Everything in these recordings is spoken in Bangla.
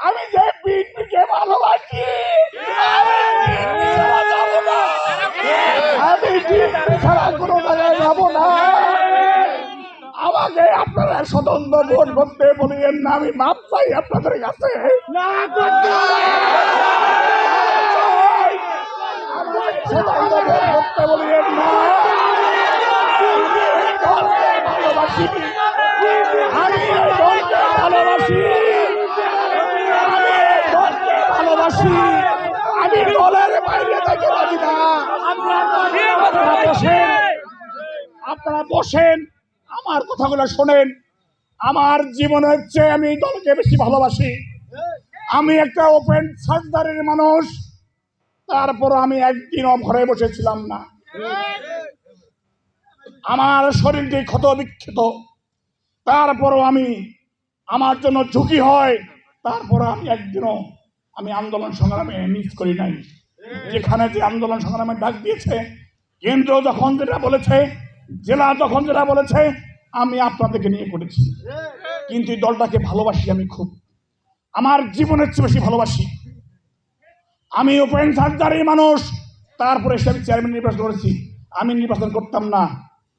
আমি যে বিএনপিকে ভালোবাসি, আমি বিএনপি ছাড়া যাবো না, আমি বিএনপি ছাড়া কোনো জায়গায় যাবো না। আমাকে আপনারা স্বতন্ত্র ভোট করতে বলিয়েন না, আমি মাপ চাই আপনাদের কাছে। স্বতন্ত্র ভোট করতে বলিয়েন না, ভালোবাসি, আমি দলকে ভালোবাসি, ভালোবাসি, আমি দলের বাইরে থেকে রাজি না। আপনারা বসেন, আমার কথাগুলো শোনেন। আমার জীবনে হচ্ছে আমি দলকে বেশি ভালোবাসি। আমি একটা ওপেন সার্জারির মানুষ, তারপর আমি একদিনও ঘরে বসেছিলাম না। আমার শরীরটি ক্ষত বিক্ষত, তারপরও আমি আমার জন্য ঝুঁকি হয়, তারপর আমি একদিনও আমি আন্দোলন সংগ্রামে মিস করি নাই। যেখানে যে আন্দোলন সংগ্রামে ডাক দিয়েছে, কেন্দ্র যখন যেটা বলেছে, জেলা যখন যেটা বলেছে, আমি আপনাদেরকে নিয়ে করেছি। কিন্তু এই দলটাকে ভালোবাসি আমি খুব, আমার জীবনের চেয়ে বেশি ভালোবাসি। আমি ওপেন সার্জারি মানুষ, তারপরে সে আমি চেয়ারম্যান নির্বাচন করেছি। আমি নির্বাচন করতাম না,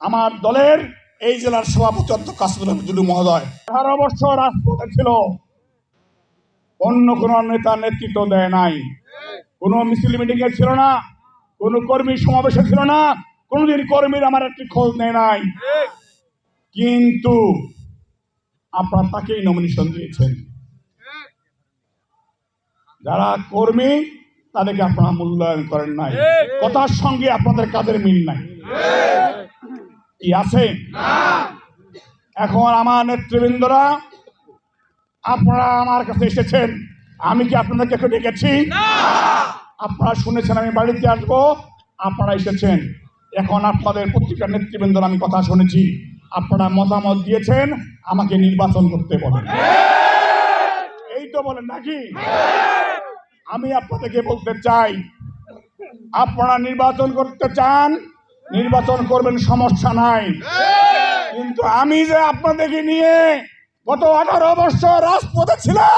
আমার দলের এই জেলার সভাপতি অধ্যক্ষ আসিফুল মহোদয় 18 বছর রাজপথে ছিল, অন্য কোন নেতা নেতৃত্ব দেয় নাই, কোন মিছিল মিটিং এ ছিল না, কোন কর্মী সমাবেশে ছিল না, কোনদিন কর্মীর আমার একটি খোঁজ নেয় নাই। কিন্তু আপনারা তাকেই নমিনেশন দিয়েছেন। যারা কর্মী তাদেরকে আপনারা মূল্যায়ন করেন নাই, কথার সঙ্গে আপনাদের কাজের মিল নাই। কি আছে? এখন আমার নেতৃবৃন্দরা আপনারা আমার কাছে এসেছেন, আমি কি আপনাদেরকে একটু ডেকেছি? আপনারা শুনেছেন আমি বাড়িতে আসবো, আপনারা এসেছেন। এখন আপনাদের প্রত্যেকটা নেতৃবৃন্দরা আমি কথা শুনেছি, আপনারা মতামত দিয়েছেন আমাকে নির্বাচন করতে বলেন। এই তো বলেন নাকি? আমি আপনাদেরকে বলতে চাই, আপনারা নির্বাচন করতে চান, নির্বাচন করবেন, সমস্যা নাই। কিন্তু আমি যে আপনাদেরকে নিয়ে গত 18 বছর রাজপথে ছিলাম,